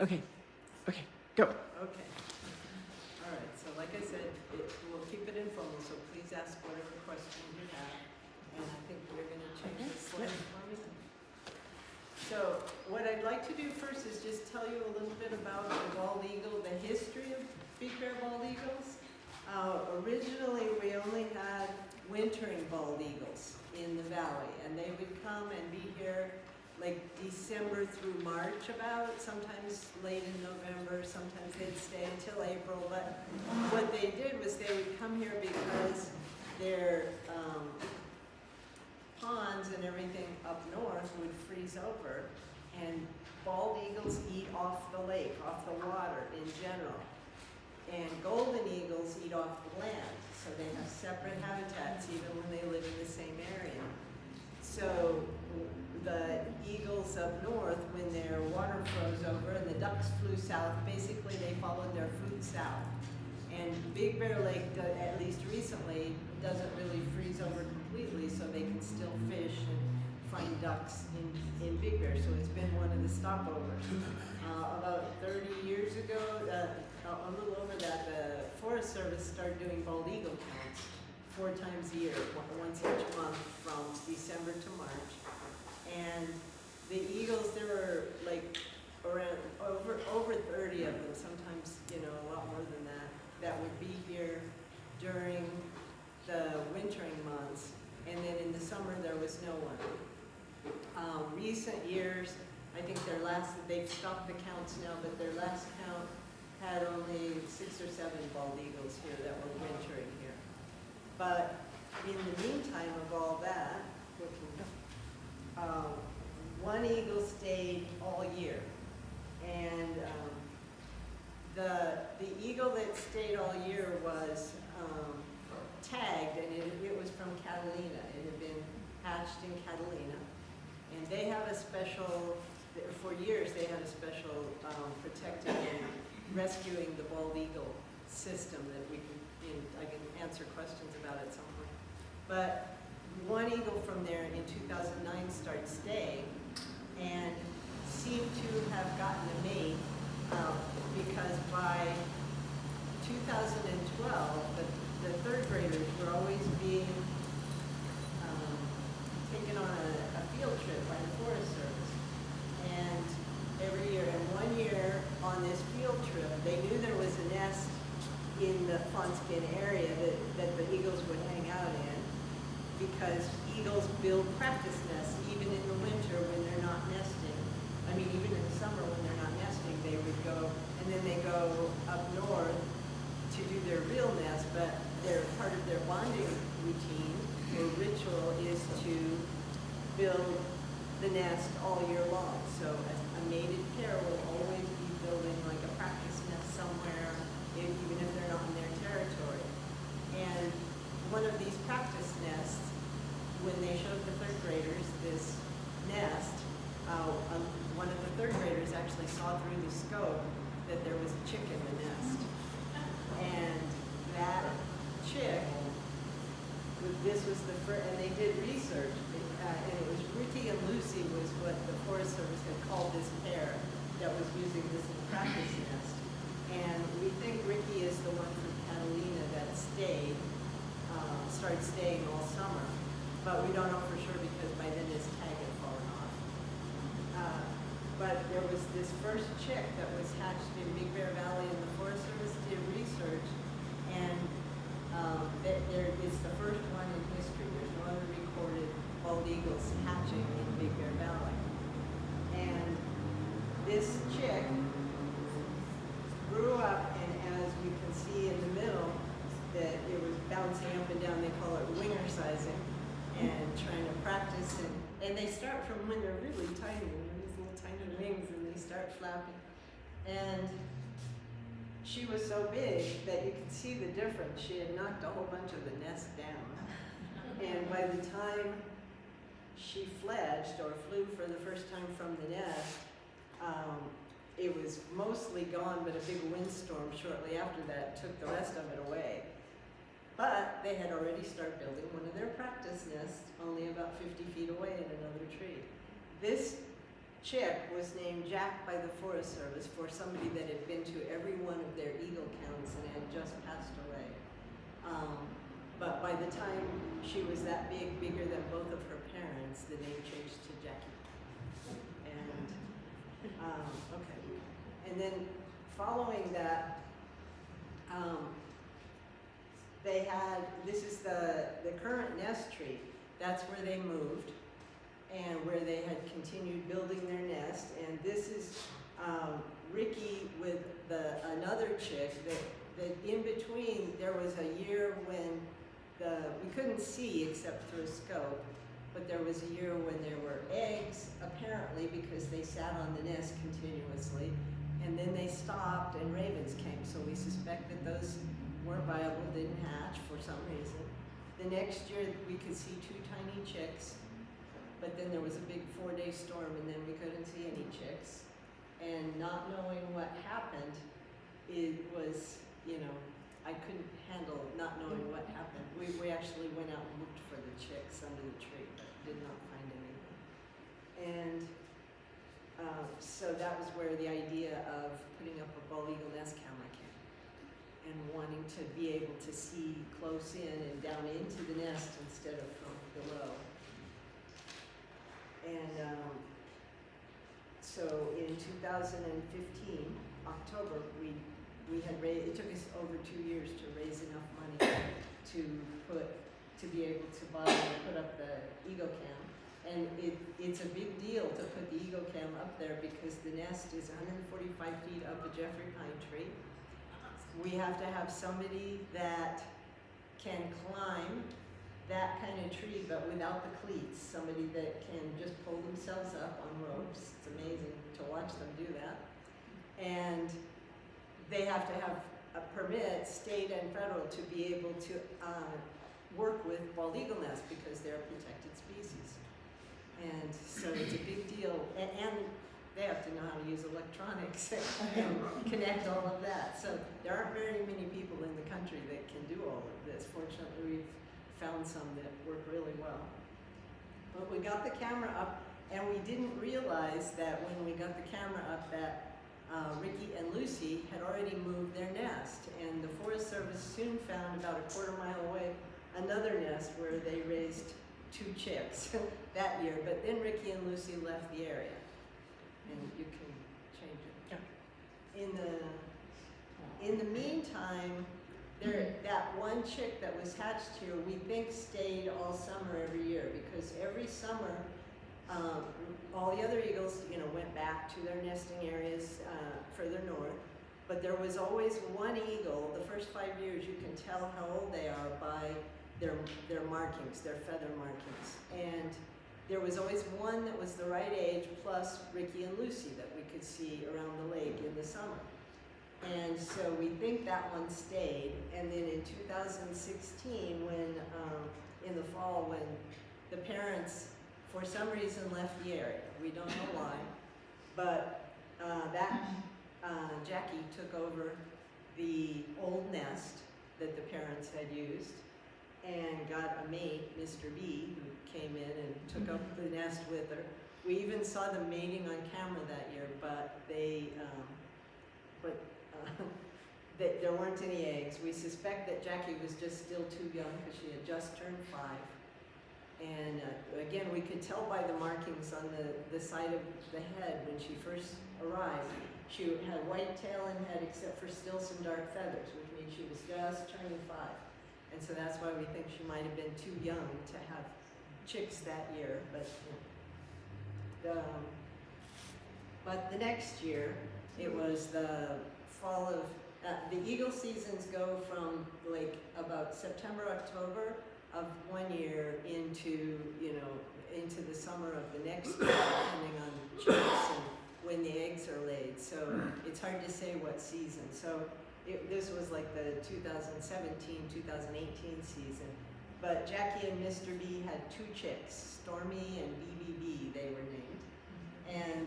Okay, okay, go. Okay. All right, so like I said, we'll keep it informal, so please ask whatever question you have. And I think we're gonna change the slide for me. So what I'd like to do first is just tell you a little bit about the bald eagle, the history of big bear bald eagles. Originally, we only had wintering bald eagles in the valley, and they would come and be here like December through March about, sometimes late in November, sometimes they'd stay until April, but what they did was they would come here because their ponds and everything up north would freeze over, and bald eagles eat off the lake, off the water in general. And golden eagles eat off the land, so they have separate habitats even when they live in the same area. So the eagles up north, when their water froze over and the ducks flew south, basically they followed their food south. And Big Bear Lake, at least recently, doesn't really freeze over completely, so they can still fish and find ducks in Big Bear. So it's been one of the stopovers. About 30 years ago, a little over that, the Forest Service started doing bald eagle counts 4 times a year, once each month from December to March. And the eagles, there were like around over 30 of them, sometimes, you know, a lot more than that would be here during the wintering months. And then in the summer, there was no one. Recent years, I think they've stopped the counts now, but their last count had only 6 or 7 bald eagles here that were wintering here. But in the meantime of all that, one eagle stayed all year. And the eagle that stayed all year was tagged, and it was from Catalina. It had been hatched in Catalina. And they have a special, for years they had a special protecting and rescuing the bald eagle system that I can answer questions about at some point. But one eagle from there in 2009 started staying and seemed to have gotten a mate because by 2012, the 3rd graders were always being taken on a field trip by the Forest Service. And every year, and one year on this field trip, they knew there was a nest in the Fawnskin area that the eagles would hang out in, because eagles build practice nests even in the winter when they're not nesting. I mean, even in the summer when they're not nesting, they would go, and then they go up north to do their real nest, but part of their bonding routine or ritual is to build the nest all year long. So a mated pair will always be building like a practice nest somewhere, even if they're not in their territory. And one of these practice nests, when they showed the 3rd graders this nest, one of the 3rd graders actually saw through the scope that there was a chick in the nest. And that chick, this was the first, and they did research, and it was Ricky and Lucy was what the Forest Service had called this pair that was using this in the practice nest. And we think Ricky is the one from Catalina that started staying all summer, but we don't know for sure because by then his tag had fallen off. But there was this first chick that was hatched in Big Bear Valley, and the Forest Service did research, and it's the first one in history. There's no other recorded bald eagles hatching in Big Bear Valley. And this chick grew up, and as you can see in the middle, that it was bouncing up and down. They call it wingersizing, and trying to practice. And they start from when they're really tiny, these little tiny wings, and they start flapping. And she was so big that you could see the difference. She had knocked a whole bunch of the nest down. And by the time she fledged or flew for the first time from the nest, it was mostly gone, but a big windstorm shortly after that took the rest of it away. But they had already started building one of their practice nests only about 50 feet away in another tree. This chick was named Jack by the Forest Service for somebody that had been to every one of their eagle counts and had just passed away. But by the time she was that big, bigger than both of her parents, the name changed to Jackie. And, okay. And then following that, they had, this is the current nest tree. That's where they moved and where they had continued building their nest. And this is Ricky with another chick that in between there was a year when we couldn't see except through a scope, but there was a year when there were eggs, apparently because they sat on the nest continuously, and then they stopped and ravens came, so we suspect that those weren't viable, didn't hatch for some reason. The next year we could see 2 tiny chicks, but then there was a big 4-day storm and then we couldn't see any chicks. And not knowing what happened, it was, you know, I couldn't handle not knowing what happened. We actually went out and looked for the chicks under the tree, but did not find anything. And so that was where the idea of putting up a bald eagle nest camera came, and wanting to be able to see close in and down into the nest instead of from below. And so in 2015, October, we had raised, it took us over 2 years to raise enough money to be able to buy and put up the Eagle Cam. And it's a big deal to put the Eagle Cam up there because the nest is 145 feet up a Jeffrey pine tree. We have to have somebody that can climb that kind of tree, but without the cleats. Somebody that can just pull themselves up on ropes. It's amazing to watch them do that. And they have to have a permit, state and federal, to be able to work with bald eagle nests because they're a protected species. And so it's a big deal. And they have to know how to use electronics and connect all of that. So there aren't very many people in the country that can do all of this. Fortunately, we've found some that work really well. But we got the camera up, and we didn't realize that when we got the camera up that Ricky and Lucy had already moved their nest. And the Forest Service soon found about a quarter mile away another nest where they raised 2 chicks that year. But then Ricky and Lucy left the area. And you can change it. Yeah. In the meantime, that one chick that was hatched here, we think stayed all summer every year, because every summer, all the other eagles, you know, went back to their nesting areas further north. But there was always one eagle. The first 5 years, you can tell how old they are by their markings, their feather markings. And there was always one that was the right age, plus Ricky and Lucy that we could see around the lake in the summer. And so we think that one stayed. And then in 2016, when in the fall, when the parents, for some reason, left the area, we don't know why, but Jackie took over the old nest that the parents had used, and got a mate, Mr. B, who came in and took up the nest with her. We even saw them mating on camera that year, but there weren't any eggs. We suspect that Jackie was just still too young because she had just turned 5. And again, we could tell by the markings on the side of the head when she first arrived. She had white tail and head, except for still some dark feathers, which means she was just turning 5. And so that's why we think she might have been too young to have chicks that year. But the next year, it was the fall of, the eagle seasons go from like about September, October of one year into, into the summer of the next year, depending on chicks and when the eggs are laid. So it's hard to say what season. So this was like the 2017, 2018 season. But Jackie and Mr. B had 2 chicks, Stormy and BBB, they were named. And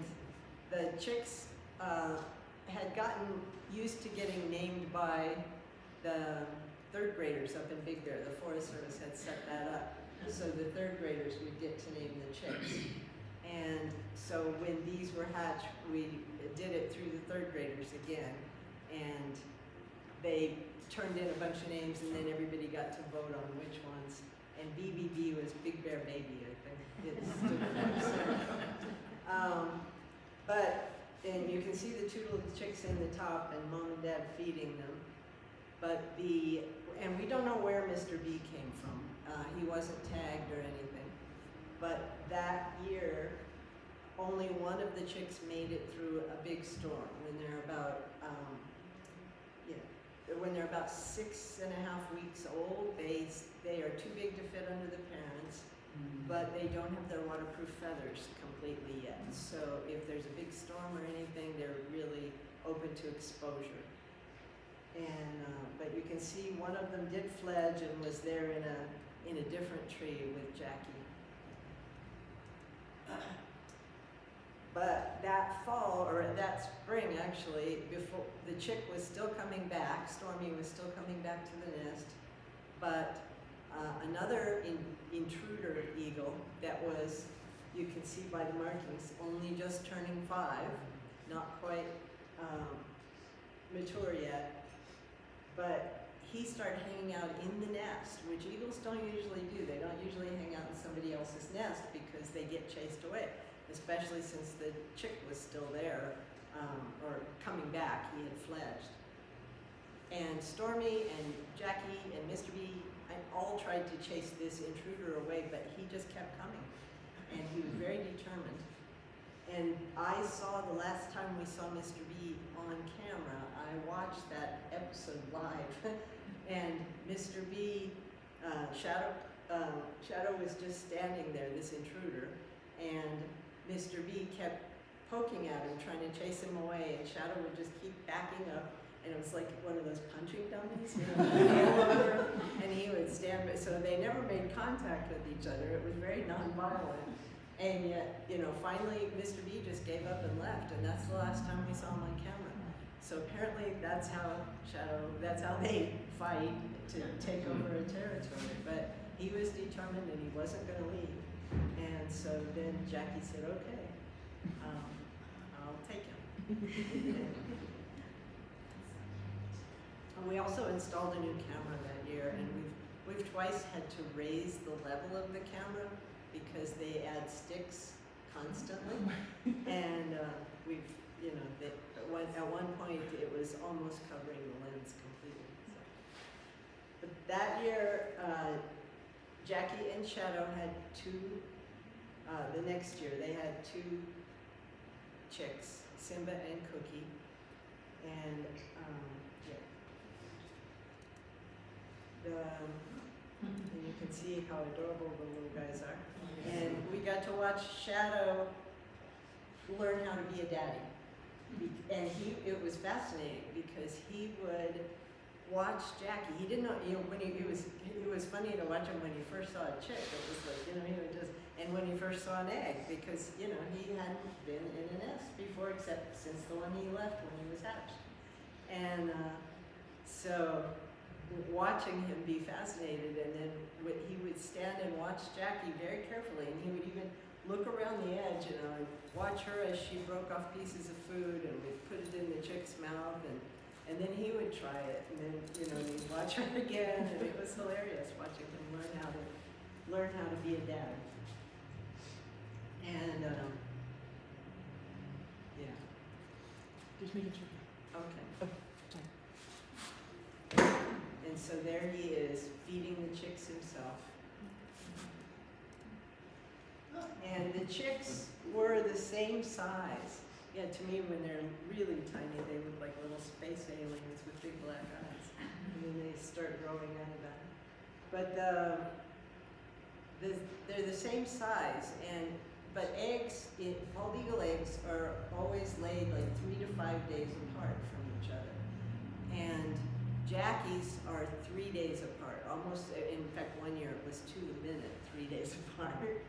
the chicks had gotten used to getting named by the 3rd graders up in Big Bear. The Forest Service had set that up. So the 3rd graders would get to name the chicks. And so when these were hatched, we did it through the third graders again. And they turned in a bunch of names, and then everybody got to vote on which ones. And BBB was Big Bear Baby, I think. It stood for. And you can see the two little chicks in the top and mom and dad feeding them. And we don't know where Mr. B came from. He wasn't tagged or anything. But that year, only one of the chicks made it through a big storm when they're about, when they're about 6.5 weeks old. They are too big to fit under the parents, but they don't have their waterproof feathers completely yet. So if there's a big storm or anything, they're really open to exposure. And but you can see one of them did fledge and was there in a different tree with Jackie. But that fall, or that spring actually, before the chick was still coming back, Stormy was still coming back to the nest, but another intruder eagle that was, you can see by the markings, only just turning 5, not quite mature yet, but he started hanging out in the nest, which eagles don't usually do. They don't usually hang out in somebody else's nest because they get chased away, especially since the chick was still there, or coming back. He had fledged. And Stormy and Jackie and Mr. B all tried to chase this intruder away, but he just kept coming. And he was very determined. And I saw the last time we saw Mr. B on camera, I watched that episode live. And Mr. B, Shadow was just standing there, this intruder, and Mr. B kept poking at him, trying to chase him away, and Shadow would just keep backing up, and it was like one of those punching dummies, you know, and he would stand, so they never made contact with each other. It was very nonviolent, and yet, you know, finally Mr. B just gave up and left, and that's the last time we saw him on camera. So apparently that's how they fight to take over a territory, but he was determined and he wasn't going to leave. And so then Jackie said, okay, I'll take him. And we also installed a new camera that year, and we've twice had to raise the level of the camera because they add sticks constantly. And we've, you know, at one point it was almost covering the lens completely. So. But that year, Jackie and Shadow had 2, the next year they had 2 chicks, Simba and Cookie, and and you can see how adorable the little guys are. And we got to watch Shadow learn how to be a daddy. And it was fascinating because he would watch Jackie. He didn't know, you know, it was funny to watch him when he first saw a chick. It was like, you know, he would just, and when he first saw an egg, because, you know, he hadn't been in a nest before except since the one he left when he was hatched. And so watching him be fascinated, and then he would stand and watch Jackie very carefully, and he would even look around the edge, you know, and watch her as she broke off pieces of food and we'd put it in the chick's mouth, and then he would try it, and then, you know, we'd watch her again, and it was hilarious watching him learn how to be a dad. And yeah. Just making sure. Okay. Oh, sorry. And so there he is, feeding the chicks himself. And the chicks were the same size. Yeah, to me, when they're really tiny, they look like little space aliens with big black eyes. And then they start growing out of that. But they're the same size, but eggs, bald eagle eggs are always laid like 3 to 5 days apart from each other. And Jackie's are 3 days apart, almost, in fact, one year it was to the minute, 3 days apart.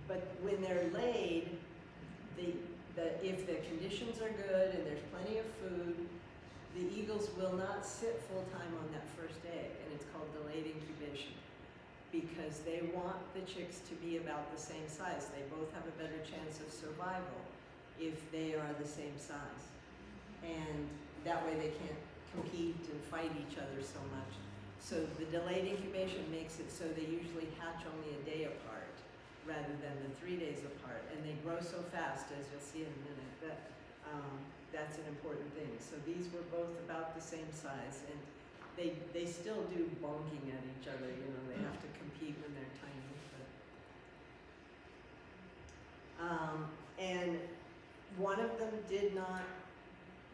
But when they're laid, if the conditions are good and there's plenty of food, the eagles will not sit full time on that first egg, and it's called delayed incubation. because they want the chicks to be about the same size. They both have a better chance of survival if they are the same size. And that way they can't compete and fight each other so much. So the delayed incubation makes it so they usually hatch only a day apart rather than the 3 days apart. And they grow so fast, as you'll see in a minute, that that's an important thing. So these were both about the same size, and they still do bonking at each other, you know, they have to compete when they're tiny. And one of them did not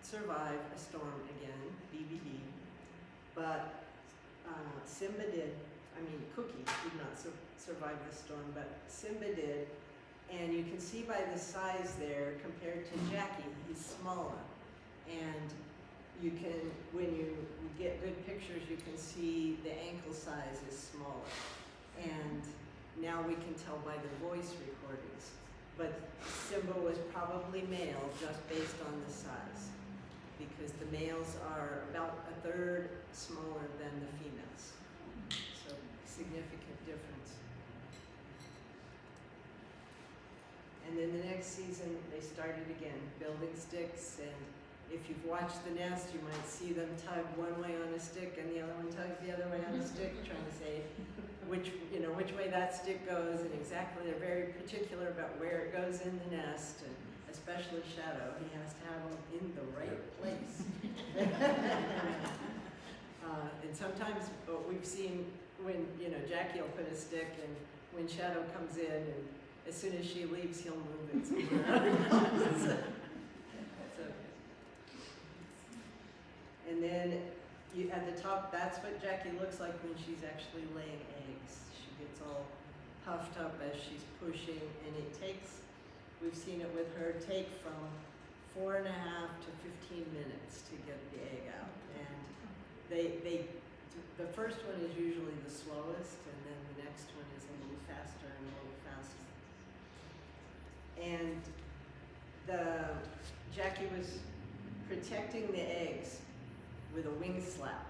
survive a storm again, BBD, but Simba did. Cookie did not survive the storm, but Simba did. And you can see by the size there, compared to Jackie, he's smaller. And you can, when you get good pictures, you can see the ankle size is smaller. And now we can tell by the voice recordings. But Simba was probably male just based on the size, because the males are about a third smaller than the females. So significant difference. And then the next season, they started again, building sticks, and if you've watched The Nest, you might see them tug one way on a stick and the other one tugs the other way on a stick, trying to say which way that stick goes, and exactly, they're very particular about where it goes in the nest, and especially Shadow, he has to have them in the right place. And sometimes we've seen when, Jackie will put a stick, and when Shadow comes in, and as soon as she leaves, he'll move it somewhere. And then at the top, that's what Jackie looks like when she's actually laying eggs. She gets all puffed up as she's pushing, and it takes, we've seen it with her, take from 4.5 to 15 minutes to get the egg out. And the first one is usually the slowest, and then the next one is a little faster and a little faster. And Jackie was protecting the eggs with a wing slap.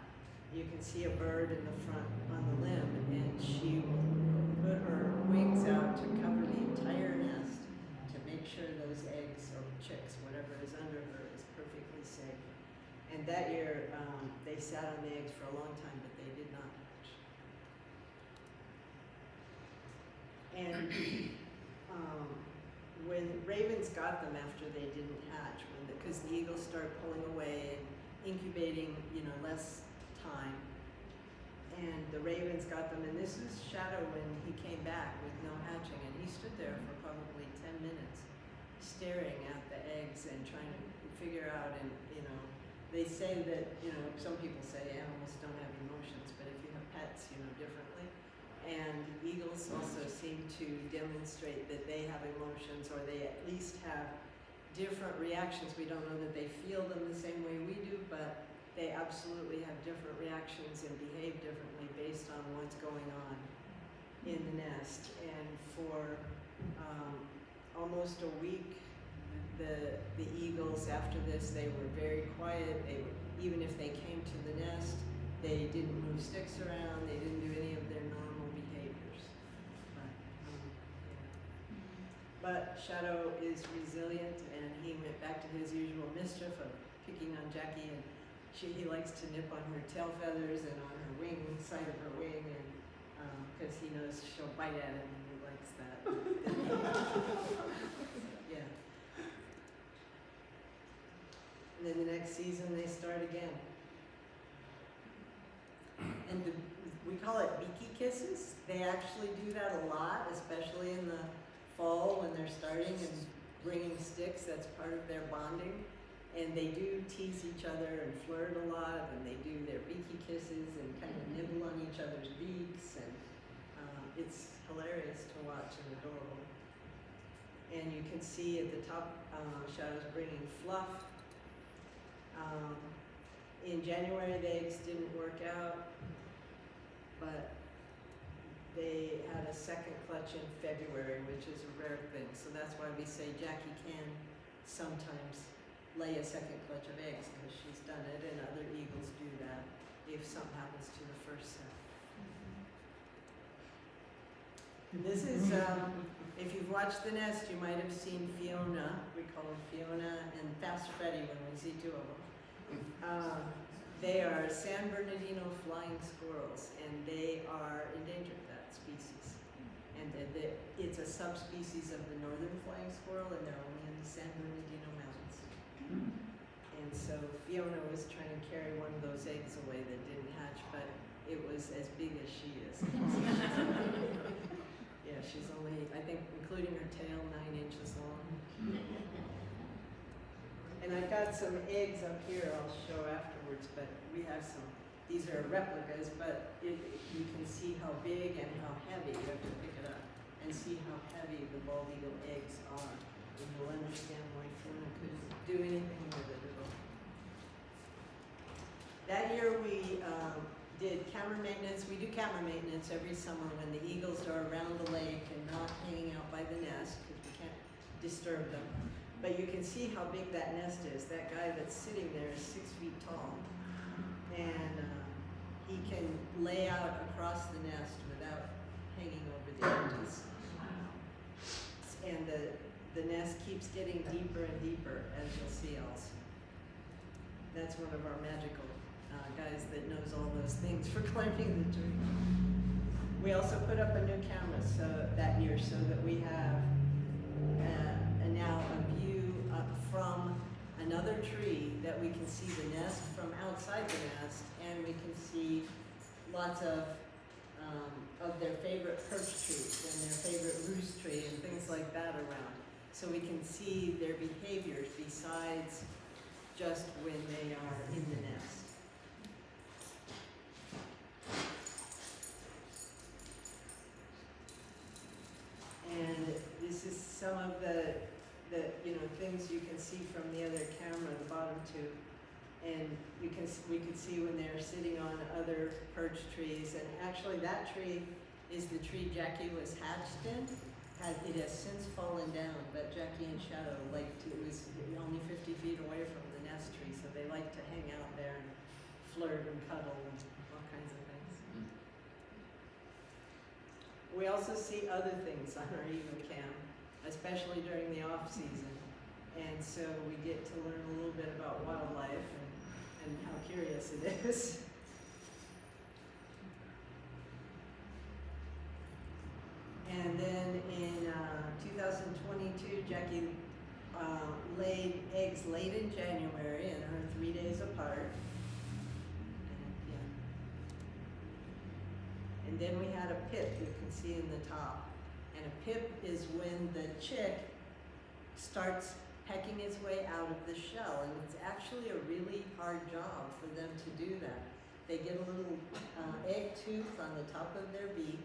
You can see a bird in the front on the limb, and she will put her wings out to cover the entire nest to make sure those eggs or chicks, whatever is under her, is perfectly safe. And that year, they sat on the eggs for a long time, but they did not hatch. And when ravens got them after they didn't hatch, because the eagles start pulling away and incubating, less time, and the ravens got them, and this is Shadow when he came back with no hatching, and he stood there for probably 10 minutes staring at the eggs and trying to figure out, and they say that, some people say animals don't have emotions, but if you have pets, differently. And eagles also seem to demonstrate that they have emotions, or they at least have different reactions. We don't know that they feel them the same way we do, but they absolutely have different reactions and behave differently based on what's going on in the nest. And for almost a week, the eagles after this, they were very quiet. Even if they came to the nest, they didn't move sticks around, they didn't do any of their normal behaviors. But Shadow is resilient, and he went back to his usual mischief of picking on Jackie, and he likes to nip on her tail feathers and on her wing, side of her wing, and because he knows she'll bite at him, and he likes that. Yeah. And then the next season they start again. And we call it beaky kisses. They actually do that a lot, especially in the fall when they're starting and bringing sticks. That's part of their bonding. And they do tease each other and flirt a lot, and they do their beaky kisses and kind of nibble on each other's beaks, and it's hilarious to watch and adorable. And you can see at the top, Shadow's bringing Fluff. In January, the eggs didn't work out, but they had a second clutch in February, which is a rare thing. So that's why we say Jackie can sometimes lay a second clutch of eggs, because she's done it, and other eagles do that if something happens to the first set. This is, if you've watched The Nest, you might have seen Fiona. We call them Fiona and Fast Freddy when we see two of them. They are San Bernardino flying squirrels, and they are endangered, that species. And it's a subspecies of the northern flying squirrel, and they're only in the San Bernardino mountains. And so Fiona was trying to carry one of those eggs away that didn't hatch, but it was as big as she is. Yeah, she's only, I think, including her tail, 9 inches long. And I've got some eggs up here I'll show afterwards, but we have some, these are replicas, but you can see how big and how heavy. You have to pick it up and see how heavy the bald eagle eggs are. And you'll understand why Fiona couldn't do anything with it at all. That year we did camera maintenance. We do camera maintenance every summer when the eagles are around the lake and not hanging out by the nest because we can't disturb them. But you can see how big that nest is. That guy that's sitting there is 6 feet tall. And he can lay out across the nest without hanging over the edges. And the nest keeps getting deeper and deeper, as you'll see also. That's one of our magical guys that knows all those things for climbing the tree. We also put up a new camera that year so that we have now a view from another tree that we can see the nest from outside the nest, and we can see lots of their favorite perch trees and their favorite roost tree and things like that around. So we can see their behaviors besides just when they are in the nest. And this is some of the things you can see from the other camera, the bottom two. And we could see when they're sitting on other perch trees. And actually that tree is the tree Jackie was hatched in. It has since fallen down, but Jackie and Shadow it was only 50 feet away from the nest tree, so they like to hang out there and flirt and cuddle and all kinds of things. We also see other things on our eagle cam, especially during the off season. And so we get to learn a little bit about wildlife and how curious it is. And then in 2022, Jackie laid eggs late in January and are 3 days apart. And then we had a pip you can see in the top. And a pip is when the chick starts pecking its way out of the shell, and it's actually a really hard job for them to do that. They get a little egg tooth on the top of their beak,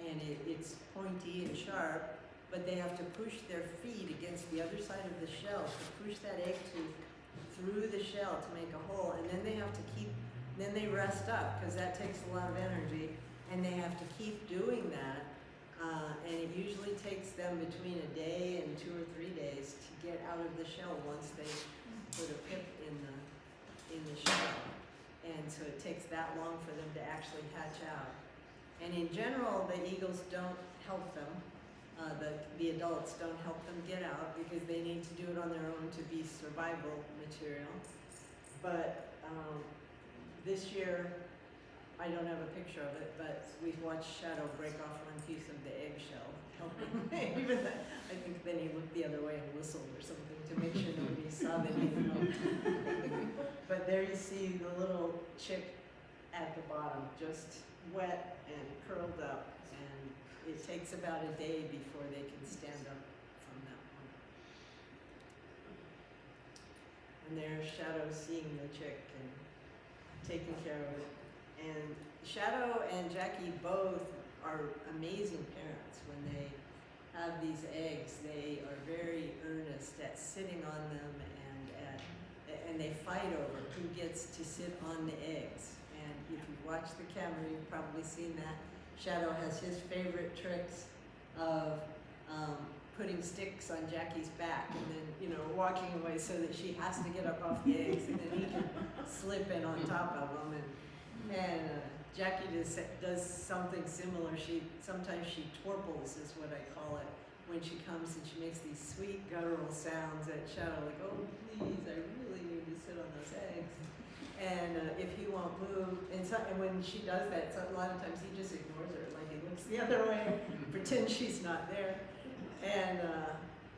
and it's pointy and sharp, but they have to push their feet against the other side of the shell to push that egg tooth through the shell to make a hole, and then they have to then they rest up because that takes a lot of energy, and they have to keep doing that. And it usually takes them between a day and 2 or 3 days to get out of the shell once they put a pip in the shell. And so it takes that long for them to actually hatch out. And in general, the eagles don't help them. The adults don't help them get out because they need to do it on their own to be survival material. But this year, I don't have a picture of it, but we've watched Shadow break off one piece of the eggshell, helping. Even that, I think then he looked the other way and whistled or something to make sure nobody saw that he fell. But there you see the little chick at the bottom, just wet and curled up, and it takes about a day before they can stand up from that point. And there's Shadow seeing the chick and taking care of it. And Shadow and Jackie both are amazing parents. When they have these eggs, they are very earnest at sitting on them, and they fight over who gets to sit on the eggs. And if you've watched the camera, you've probably seen that. Shadow has his favorite tricks of putting sticks on Jackie's back and then, walking away so that she has to get up off the eggs, and then he can slip in on top of them. And Jackie does something similar. Sometimes she twerples is what I call it, when she comes and she makes these sweet guttural sounds at Shadow, like, oh please, I really need to sit on those eggs. And if he won't move, and when she does that, a lot of times he just ignores her, like he looks the other way, pretends she's not there.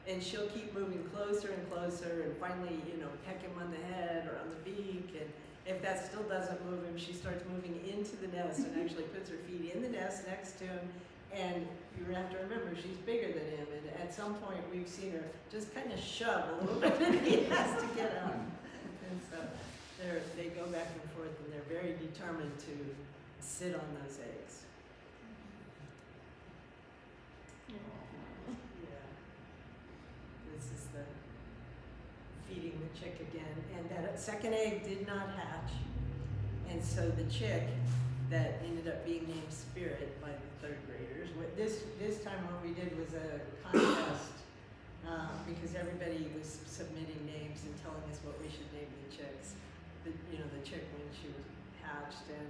And she'll keep moving closer and closer, and finally, peck him on the head or on the beak. And if that still doesn't move him, she starts moving into the nest and actually puts her feet in the nest next to him. And you have to remember, she's bigger than him. And at some point, we've seen her just kind of shove a little bit, and he has to get out. And so they go back and forth, and they're very determined to sit on those eggs. This is the feeding the chick again. And that second egg did not hatch. And so the chick that ended up being named Spirit by the third graders. This time what we did was a contest because everybody was submitting names and telling us what we should name the chicks. The chick when she was hatched. And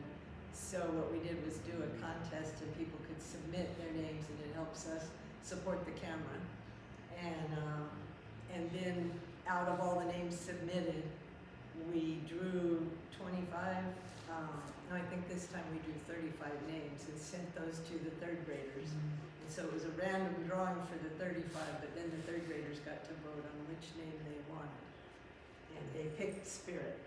so what we did was do a contest and people could submit their names, and it helps us support the camera. And then out of all the names submitted, we drew 25, I think this time we drew 35 names and sent those to the third graders. And so it was a random drawing for the 35, but then the third graders got to vote on which name they wanted. And they picked Spirit.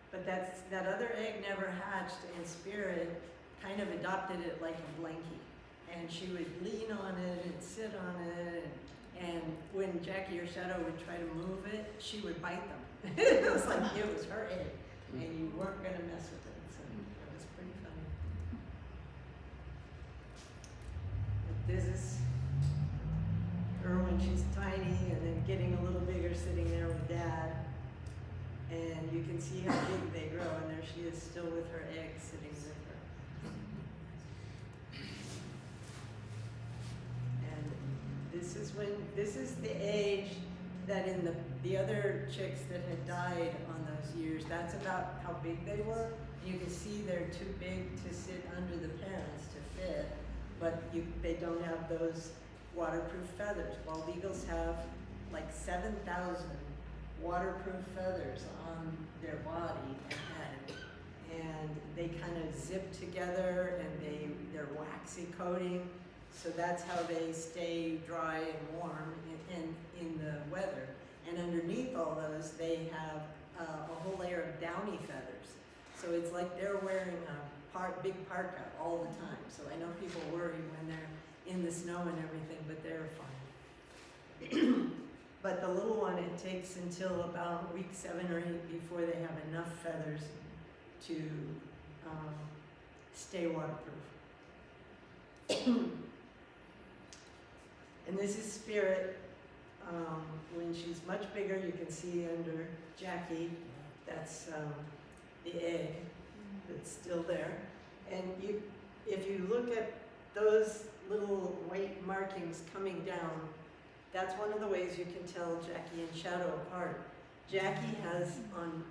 But that other egg never hatched, and Spirit kind of adopted it like a blankie. And she would lean on it and sit on it, and when Jackie or Shadow would try to move it, she would bite them. It was like it was her egg, and you weren't going to mess with it. So it was pretty funny. But this is her when she's tiny, and then getting a little bigger, sitting there with Dad. And you can see how big they grow, and there she is still with her egg sitting with her. This is the age that in the other chicks that had died on those years, that's about how big they were. You can see they're too big to sit under the parents to fit, but they don't have those waterproof feathers. Bald eagles have like 7,000 waterproof feathers on their body and head, and they kind of zip together, and they're waxy coating. So that's how they stay dry and warm in the weather. And underneath all those, they have a whole layer of downy feathers. So it's like they're wearing a big parka all the time. So I know people worry when they're in the snow and everything, but they're fine. But the little one, it takes until about week 7 or 8 before they have enough feathers to stay waterproof. And this is Spirit. When she's much bigger, you can see under Jackie, that's the egg that's still there. And if you look at those little white markings coming down, that's one of the ways you can tell Jackie and Shadow apart. Jackie has on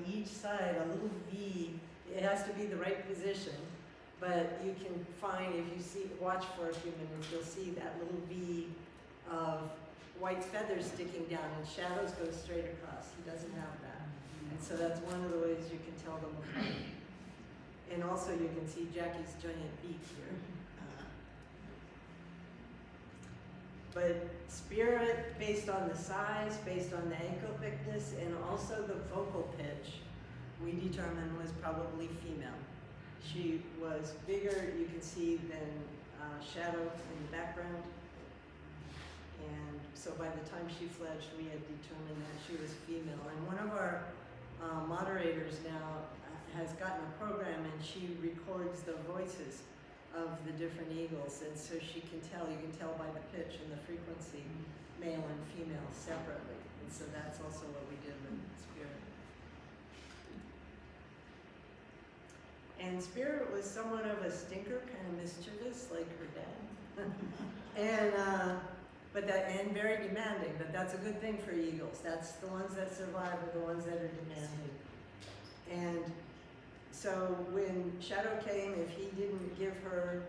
each side a little V. It has to be the right position. But you can find, if you watch for a few minutes, you'll see that little V of white feathers sticking down, and Shadow's go straight across. He doesn't have that. And so that's one of the ways you can tell them apart. And also you can see Jackie's giant beak here. But Spirit, based on the size, based on the ankle thickness, and also the vocal pitch, we determined was probably female. She was bigger, you can see, than Shadow in the background. And so by the time she fledged, we had determined that she was female. And one of our moderators now has gotten a program, and she records the voices of the different eagles. And so you can tell by the pitch and the frequency, male and female separately. And so that's also what we did with Spirit. And Spirit was somewhat of a stinker, kind of mischievous, like her dad. And very demanding, but that's a good thing for eagles. That's the ones that survive are the ones that are demanding. And So when Shadow came, if he didn't give her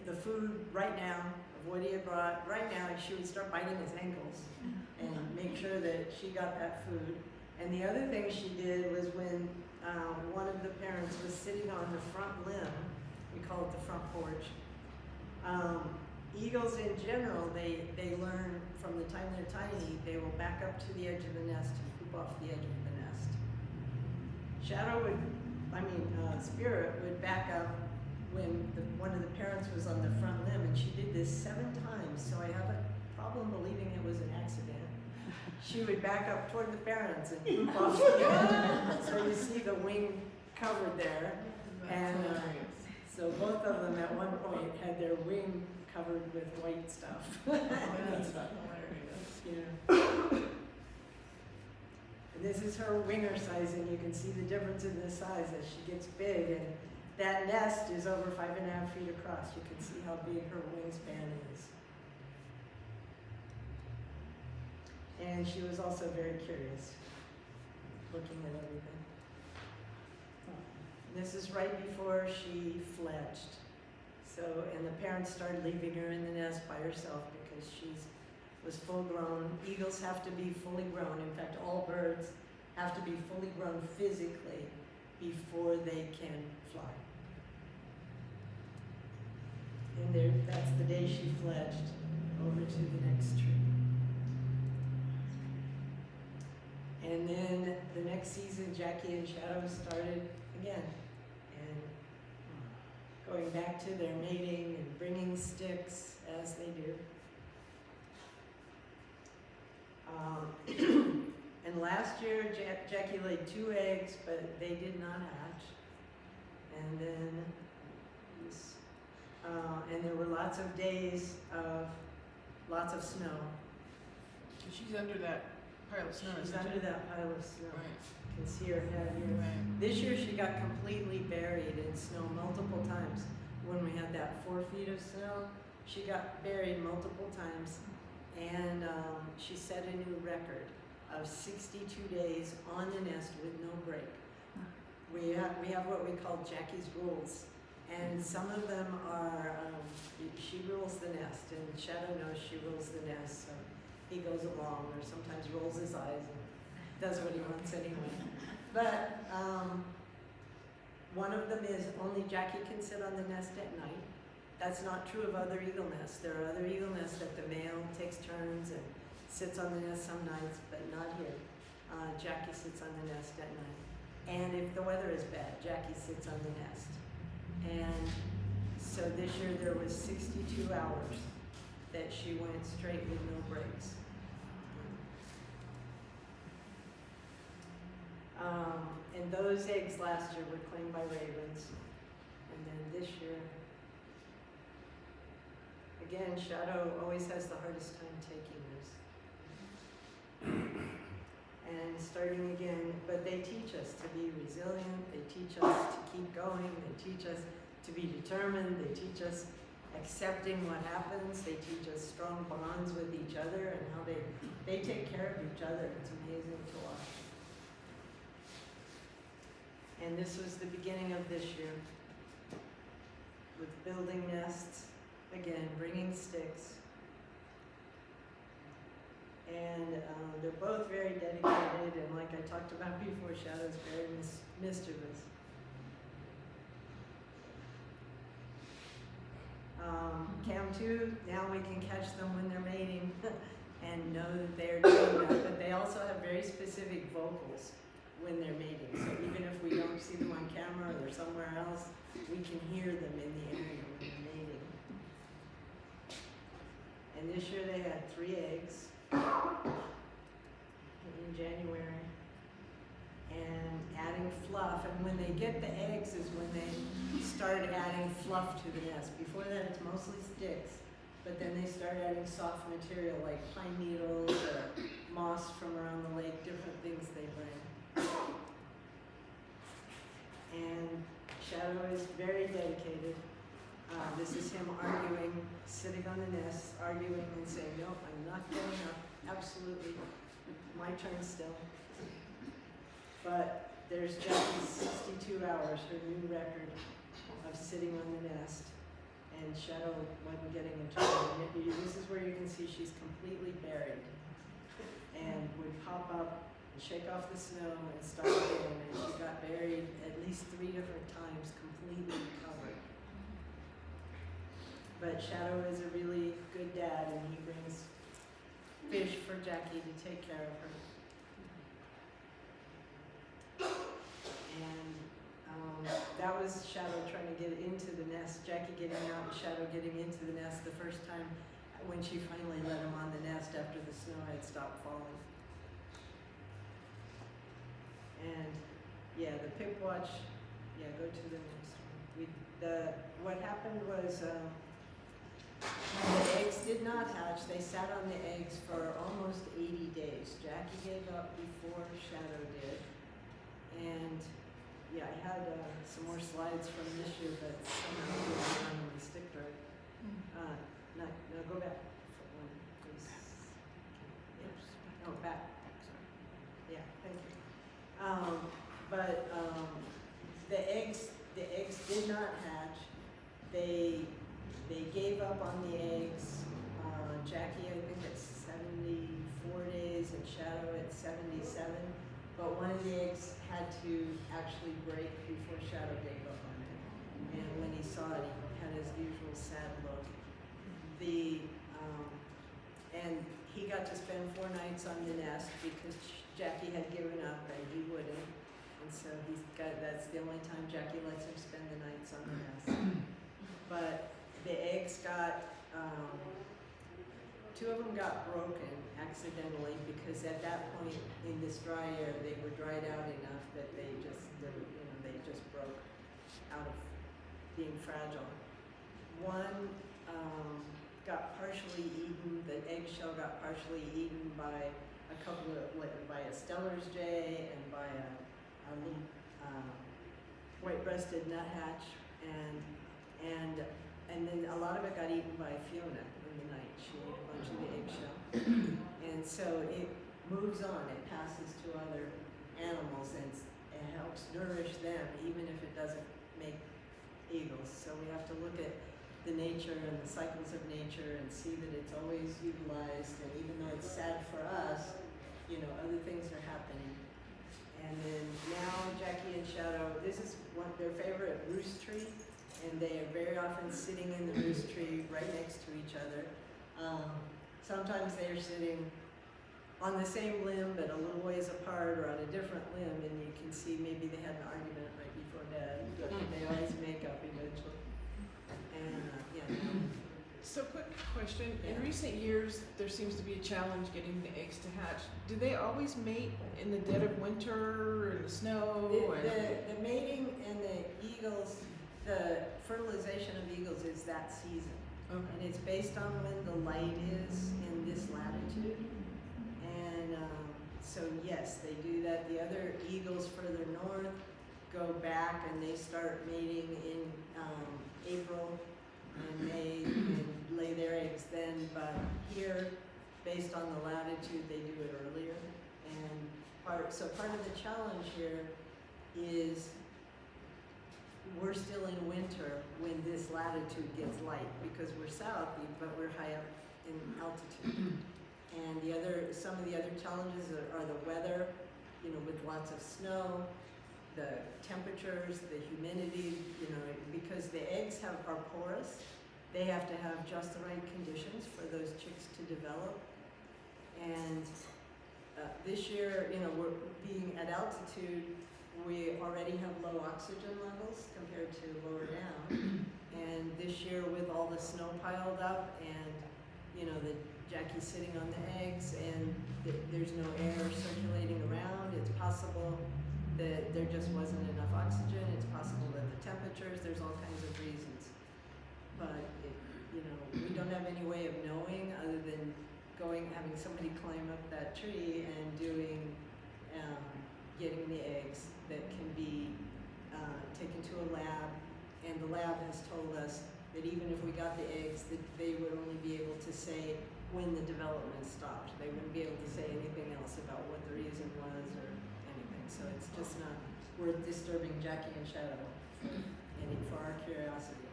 the food right now of what he had brought, right now she would start biting his ankles and make sure that she got that food. And the other thing she did was when one of the parents was sitting on the front limb, we call it the front porch. Eagles in general, they learn from the time they're tiny, they will back up to the edge of the nest and poop off the edge of the nest. Spirit would back up when one of the parents was on the front limb, and she did this 7 times, so I have a problem believing it was an accident. She would back up toward the parents and poop off the edge. So you see the wing covered there. And so both of them at one point had their wing covered with white stuff. That's Yeah. And this is her winger size, and you can see the difference in the size as she gets big. And that nest is over 5.5 feet across. You can see how big her wingspan is. And she was also very curious, looking at everything. This is right before she fledged. So, and the parents started leaving her in the nest by herself because she was full grown. Eagles have to be fully grown. In fact, all birds have to be fully grown physically before they can fly. And there, that's the day she fledged over to the next tree. And then the next season, Jackie and Shadow started again. And going back to their mating and bringing sticks as they do. And last year, Jackie laid 2 eggs, but they did not hatch. And then, and there were lots of days of lots of snow. She's under that pile of snow. She's under that pile of snow. Right. You can see her head here. Right. This year she got completely buried in snow multiple times. When we had that 4 feet of snow, she got buried multiple times, and she set a new record of 62 days on the nest with no break. We have what we call Jackie's rules, and some of them are she rules the nest, and Shadow knows she rules the nest, so he goes along, or sometimes rolls his eyes and does what he wants anyway. But one of them is only Jackie can sit on the nest at night. That's not true of other eagle nests. There are other eagle nests that the male takes turns and sits on the nest some nights, but not here. Jackie sits on the nest at night. And if the weather is bad, Jackie sits on the nest. And so this year there was 62 hours that she went straight with no breaks. And those eggs last year were claimed by ravens. And then this year, again, Shadow always has the hardest time taking this. And starting again, but they teach us to be resilient, they teach us to keep going, they teach us to be determined, they teach us accepting what happens, they teach us strong bonds with each other and how they take care of each other. It's amazing to watch. And this was the beginning of this year with building nests, again, bringing sticks. And they're both very dedicated, and like I talked about before, Shadow's very mischievous. Cam 2, now we can catch them when they're mating and know that they're doing that, but they also have very specific vocals when they're mating. So even if we don't see them on camera or somewhere else, we can hear them in the area when they're mating. And this year they had 3 eggs in January, and adding fluff. And when they get the eggs is when they start adding fluff to the nest. Before that it's mostly sticks, but then they start adding soft material like pine needles or moss from around the lake, different things they bring. And Shadow is very dedicated. This is him arguing, sitting on the nest, arguing and saying, no, I'm not getting up. Absolutely, my turn still. But there's Jackie's 62 hours, her new record of sitting on the nest, and Shadow wasn't getting in trouble. This is where you can see she's completely buried, and would pop up and shake off the snow and start again, and she got buried at least 3 different times, completely covered. But Shadow is a really good dad, and he brings fish for Jackie to take care of her. And that was Shadow trying to get into the nest, Jackie getting out and Shadow getting into the nest the first time when she finally let him on the nest after the snow had stopped falling. And yeah, the pip watch, yeah, go to the next one. What happened was the eggs did not hatch. They sat on the eggs for almost 80 days. Jackie gave up before Shadow did. And yeah, I had some more slides from this year, but somehow they didn't randomly stick right. No, go back for one, please. Yeah. Oh, back. Yeah, thank you. The eggs did not hatch. They gave up on the eggs. Jackie, I think at 74 days, and Shadow at 77. But one of the eggs had to actually break before Shadow gave up on it. And when he saw it, he had his usual sad look. And he got to spend 4 nights on the nest because Jackie had given up and he wouldn't. And so that's the only time Jackie lets him spend the nights on the nest. But the eggs got, 2 of them got broken accidentally because at that point in this dry air, they were dried out enough that they just broke out of being fragile. One got partially eaten. The eggshell got partially eaten by by a Steller's jay and by a little white-breasted nuthatch, and then a lot of it got eaten by Fiona in the night. She ate a bunch of the eggshell. And so it moves on, it passes to other animals, and it helps nourish them, even if it doesn't make eagles. So we have to look at the nature and the cycles of nature and see that it's always utilized, and even though it's sad for us, other things are happening. And then now Jackie and Shadow, this is their favorite roost tree, and they are very often sitting in the roost tree right next to each other. Sometimes they are sitting on the same limb but a little ways apart or on a different limb, and you can see maybe they had an argument right before bed, but they always make up eventually. And So quick question, Yeah. in recent years, there seems to be a challenge getting the eggs to hatch. Do they always mate in the dead of winter or in the snow? The mating and the eagles, the fertilization of eagles is that season. Okay. And it's based on when the light is in this latitude. And so yes, they do that. The other eagles further north go back and they start mating in April and May and lay their eggs then. But here, based on the latitude, they do it earlier. And part of the challenge here is we're still in winter when this latitude gets light because we're south, but we're high up in altitude. And some of the other challenges are the weather, with lots of snow, the temperatures, the humidity, because the eggs are porous. They have to have just the right conditions for those chicks to develop. And this year, we're being at altitude, we already have low oxygen levels compared to lower down. And this year with all the snow piled up and, the Jackie's sitting on the eggs and there's no air circulating around, it's possible that there just wasn't enough oxygen. It's possible that the temperatures, there's all kinds of reasons. But, we don't have any way of knowing other than having somebody climb up that tree and getting the eggs that can be taken to a lab. And the lab has told us that even if we got the eggs, that they would only be able to say when the development stopped. They wouldn't be able to say anything else about what the reason was or anything. So it's just not worth disturbing Jackie and Shadow for our curiosity,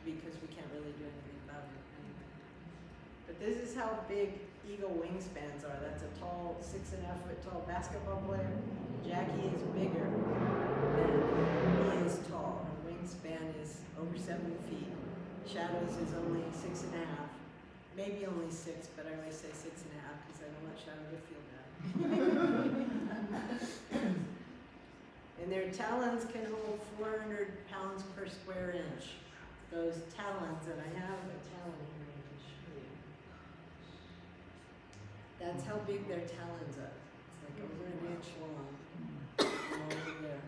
because we can't really do anything about it anyway. But this is how big eagle wingspans are. That's a tall, 6.5 foot tall basketball player. Jackie is bigger than he is tall. Her wingspan is over 7 feet. Shadow's is only 6.5, maybe only 6, but I always say 6.5 because I don't want Shadow to feel bad. And their talons can hold 400 pounds per square inch. Those talons, and I have a talon here I can show you. That's how big their talons are. It's like over an inch long, and over there.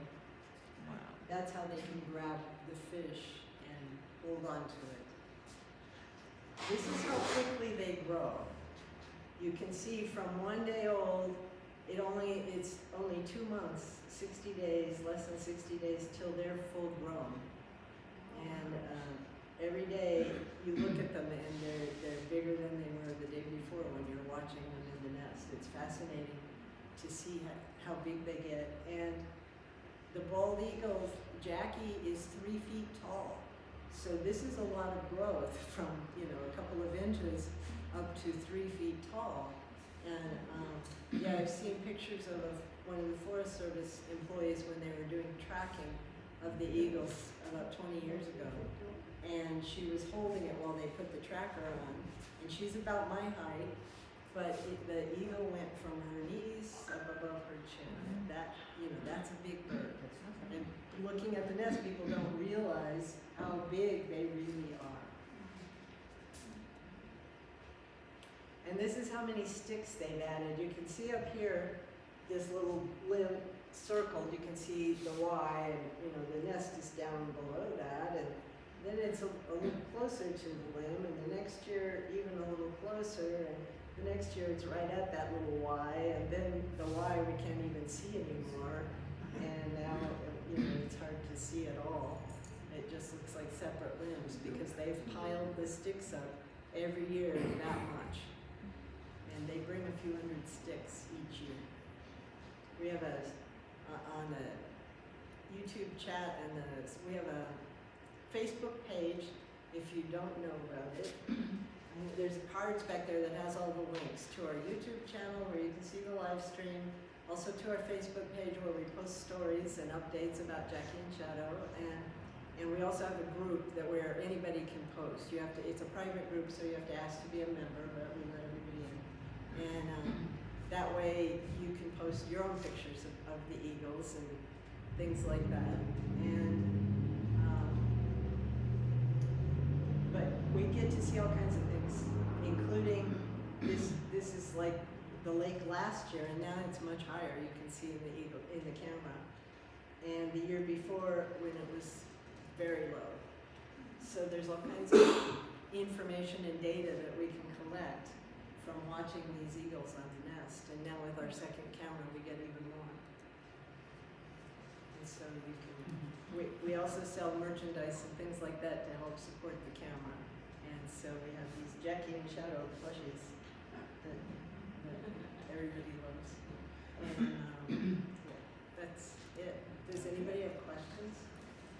Wow. That's how they can grab the fish and hold on to it. This is how quickly they grow. You can see from 1 day old, it's only 2 months, 60 days, less than 60 days till they're full grown. And every day you look at them and they're bigger than they were the day before when you're watching them in the nest. It's fascinating to see how big they get. And the bald eagle, Jackie, is 3 feet tall. So this is a lot of growth from, a couple of inches up to 3 feet tall. And yeah, I've seen pictures of one of the Forest Service employees when they were doing tracking of the eagles about 20 years ago. And she was holding it while they put the tracker on. And she's about my height, but the eagle went from her knees up above her chin. That's a big bird. And looking at the nest, people don't realize how big they really are. And this is how many sticks they've added. You can see up here, this little limb circled, you can see the Y, and the nest is down below that, and then it's a little closer to the limb, and the next year even a little closer, and the next year it's right at that little Y, and then the Y we can't even see anymore, and now it's hard to see at all. It just looks like separate limbs because they've piled the sticks up every year that much. And they bring a few hundred sticks each year. We have on the YouTube chat and we have a Facebook page. If you don't know about it, there's cards back there that has all the links to our YouTube channel where you can see the live stream. Also to our Facebook page where we post stories and updates about Jackie and Shadow, and we also have a group where anybody can post. It's a private group, so you have to ask to be a member, but we let everybody in. And that way you can post your own pictures of the eagles and things like that. And but we get to see all kinds of things, including this is like the lake last year, and now it's much higher. You can see in the camera. And the year before when it was very low. So there's all kinds of information and data that we can collect from watching these eagles on the nest. And now with our second camera, we get even more. And so we also sell merchandise and things like that to help support the camera. And so we have these Jackie and Shadow plushies that everybody loves. And that's it. Does anybody have questions?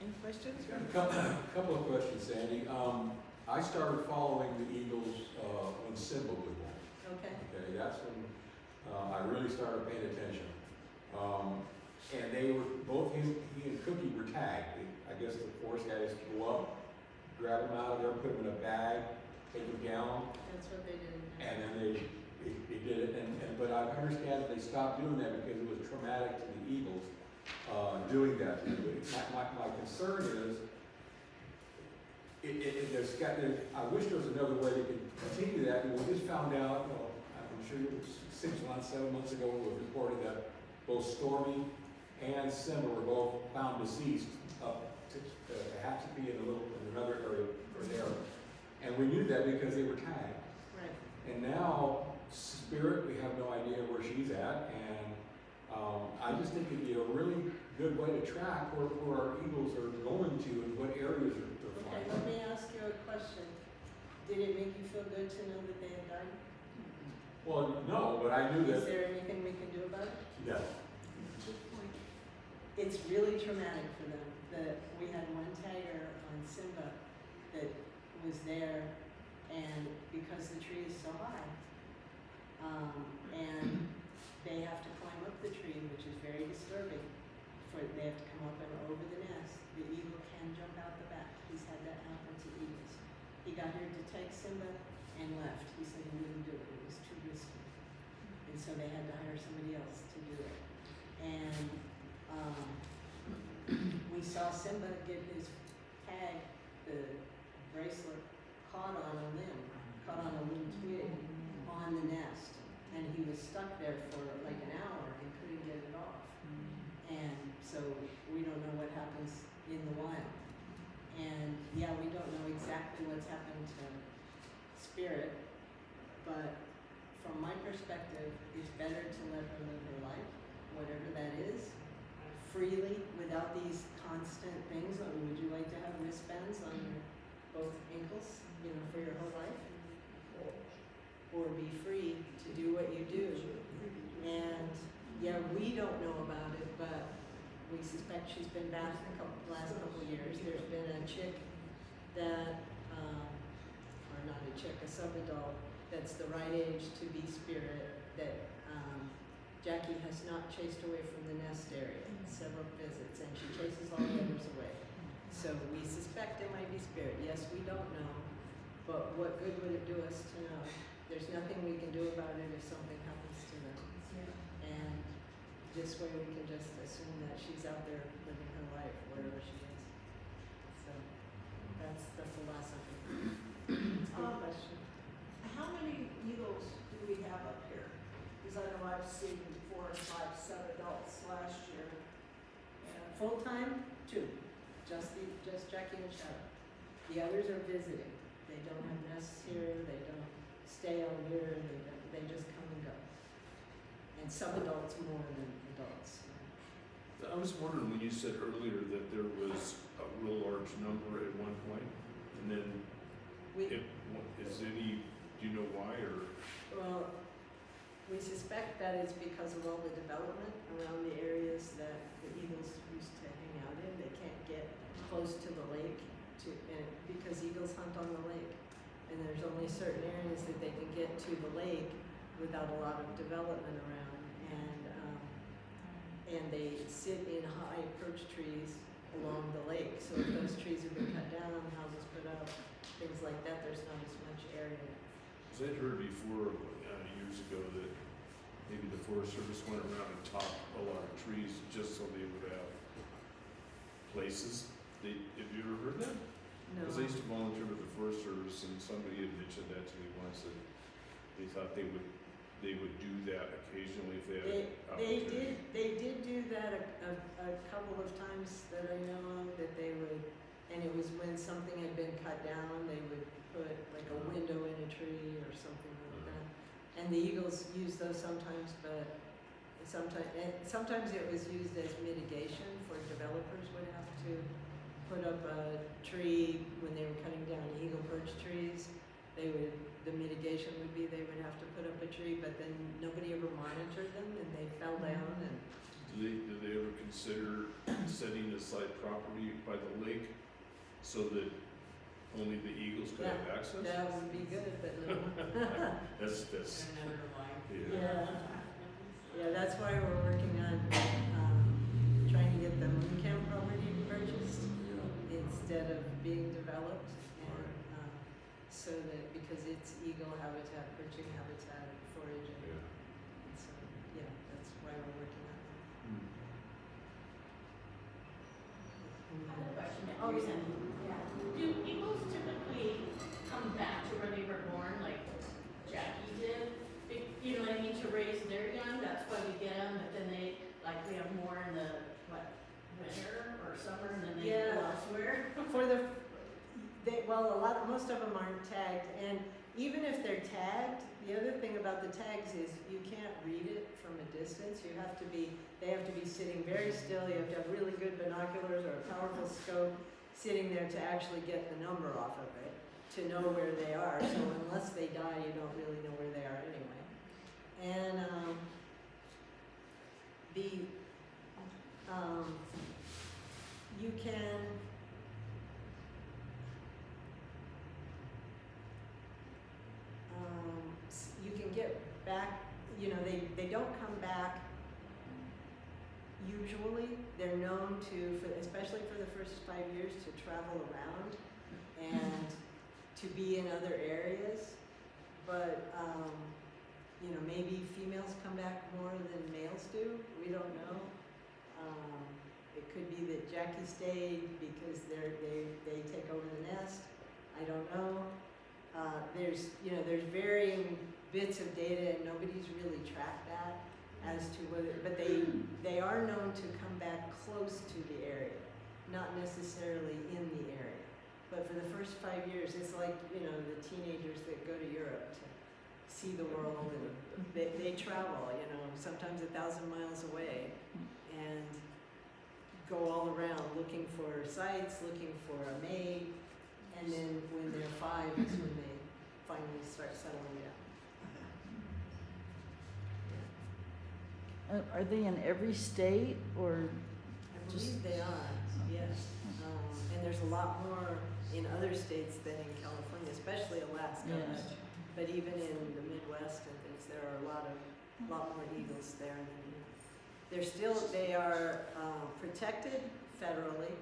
Any questions? A couple of questions, Sandy. I started following the Eagles when Simba was born. Okay. Okay, that's when I really started paying attention. And they were both he and Cookie were tagged. I guess the force guys go up, grab them out of there, put them in a bag, take them down, That's what they did. and then they did it. But I understand that they stopped doing that because it was traumatic to the Eagles. Doing that. My concern is, I wish there was another way they could continue that. We just found out, I'm sure it was 6 months, 7 months ago, it was reported that both Stormy and Simba were both found deceased up to Hatchapee in another area or there. And we knew that because they were tagged. Right. And now, Spirit, we have no idea where she's at, and I just think it'd be a really good way to track where our eagles are going to and what areas they're Okay, flying. let me ask you a question. Did it make you feel good to know that they had died? Well, no, but I knew Is that. there anything we can do about it? No. it's really traumatic for them. We had one tagger on Simba that was there, and because the tree is so high, and they have to climb up the tree, which is very disturbing. They have to come up and over the nest. The eagle can jump out the back. He's had that happen to eagles. He got here to take Simba and left. He said he wouldn't do it. It was too risky. And so they had to hire somebody else to do it. And we saw Simba get his tag, the bracelet, caught on a limb, caught on a little twig on the nest. And he was stuck there for like an hour and couldn't get it off. And so we don't know what happens in the wild. And yeah, we don't know exactly what's happened to Spirit, but from my perspective, it's better to let her live her life, whatever that is, freely, without these constant things. I mean, would you like to have wristbands on your both ankles, for your whole life? Or be free to do what you do. And yeah, we don't know about it, but we suspect she's been back last couple of years. There's been a chick that, or not a chick, a sub-adult that's the right age to be Spirit that Jackie has not chased away from the nest area in several visits, and she chases all the others away. So we suspect it might be Spirit. Yes, we don't know, but what good would it do us to know? There's nothing we can do about it if something happens to them. And this way we can just assume that she's out there living her life wherever she is. So that's the philosophy. It's a good question. How many eagles do we have up here? Because I know I've seen 4, 5, 7 adults last year. And Full-time, 2. Just Jackie and Shadow. The others are visiting. They don't have nests here, they don't stay on here, they just come and go. And some adults more than adults. I was wondering when you said earlier that there was a real large number at one point, and then We, do you know why, or? well, we suspect that it's because of all the development around the areas that the eagles used to hang out in. They can't get close to the lake because eagles hunt on the lake. And there's only certain areas that they can get to the lake without a lot of development around. And they sit in high perch trees along the lake. So if those trees have been cut down, houses put up, things like that, there's not as much area. Because I'd heard before, years ago, that maybe the Forest Service went around and topped a lot of trees just so they would have places. Have you ever heard that? No. Because I used to volunteer with the Forest Service, and somebody had mentioned that to me once, that they thought they would do that occasionally if they had opportunity. They did do that a couple of times that I know of, that they would, and it was when something had been cut down, they would put like a window in a tree or something like that. And the eagles use those sometimes, but sometimes it was used as mitigation for developers would have to put up a tree when they were cutting down eagle perch trees. The mitigation would be they would have to put up a tree, but then nobody ever monitored them and they fell down. And Do they ever consider setting aside property by the lake so that only the eagles could have access? that would be good, but no. That's Yeah, that's why we're working on trying to get the moon camp property purchased instead of being developed, and so that because it's eagle habitat, perching habitat, foraging. Yeah. And so yeah, that's why we're working on that. I have a question. Oh, yeah. Do eagles typically come back to where they were born, like Jackie did? You know what I mean, to raise their young, that's why we get them, but then we have more in the, winter or summer, and then they Yeah. go elsewhere? Most of them aren't tagged, and even if they're tagged, the other thing about the tags is you can't read it from a distance. They have to be sitting very still. You have to have really good binoculars or a powerful scope sitting there to actually get the number off of it, to know where they are. So unless they die, you don't really know where they are anyway. And You can you can get back, you know, they don't come back usually. They're known to, especially for the first 5 years, to travel around and to be in other areas. But, you know, maybe females come back more than males do. We don't know. It could be that Jackie stayed because they take over the nest. I don't know. There's varying bits of data, and nobody's really tracked that as to whether, but they are known to come back close to the area, not necessarily in the area. But for the first 5 years, it's like, you know, the teenagers that go to Europe to see the world, and they travel, you know, sometimes 1,000 miles away, and go all around looking for sites, looking for a mate, and then when they're 5 is when they finally start settling down. Are they in every state or? I believe they are, yes. And there's a lot more in other states than in California, especially Alaska. Yes. But even in the Midwest and things, there are a lot more eagles there than here. They are protected federally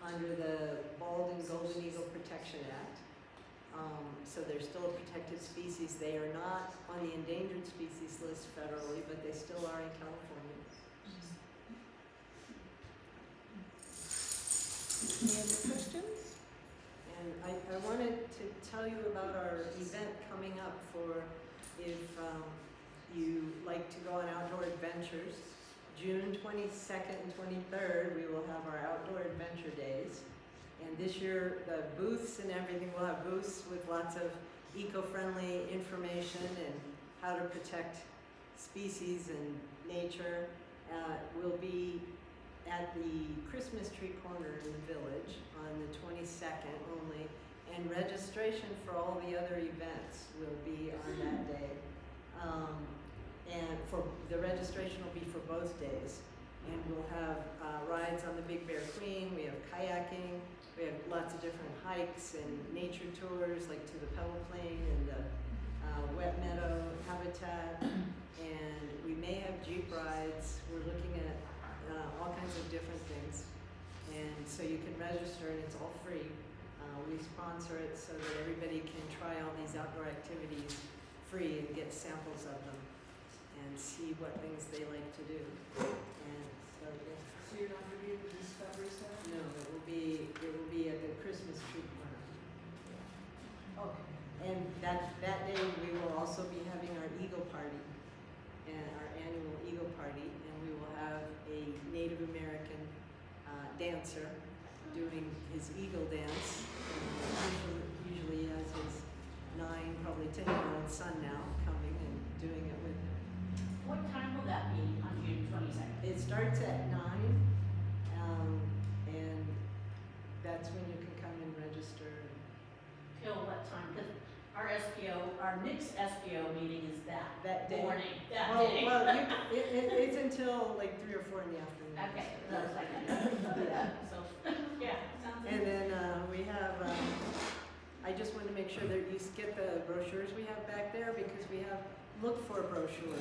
under the Bald and Golden Eagle Protection Act. So they're still a protected species. They are not on the endangered species list federally, but they still are in California. Any other questions? And I wanted to tell you about our event coming up for if you like to go on outdoor adventures. June 22nd and 23rd, we will have our outdoor adventure days. And this year, the booths and everything, we'll have booths with lots of eco-friendly information and how to protect species and nature. We'll be at the Christmas tree corner in the village on the 22nd only, and registration for all the other events will be on that day. And for the registration will be for both days. And we'll have rides on the Big Bear Queen, we have kayaking, we have lots of different hikes and nature tours, like to the Pebble Plain and the wet meadow habitat, and we may have Jeep rides. We're looking at all kinds of different things, and so you can register, and it's all free. We sponsor it so that everybody can try all these outdoor activities free and get samples of them and see what things they like to do. And so, yeah. So you're not gonna be at the Discovery Center? No, it will be at the Christmas tree corner. Okay. And that day we will also be having our Eagle Party, and our annual Eagle Party, and we will have a Native American dancer doing his eagle dance. Usually he has his 9, probably 10-year-old son now coming and doing it with him. What time will that be on June 22nd? It starts at 9, and that's when you can come and register. Till what time? Because our SPO, our next SPO meeting is That day. morning, that Well, day. it's until like 3 or 4 in the afternoon. Okay, that's like, yeah, so, yeah, sounds good. And then we have, I just wanted to make sure that you get the brochures we have back there, because we have look for brochures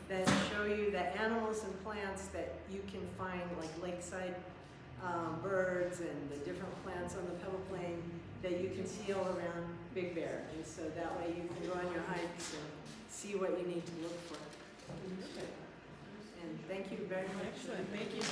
that show you the animals and plants that you can find, like lakeside birds and the different plants on the Pebble Plain that you can see all around Big Bear. And so that way you can go on your hikes and see what you need to look for. And thank you very much. Excellent, thank you.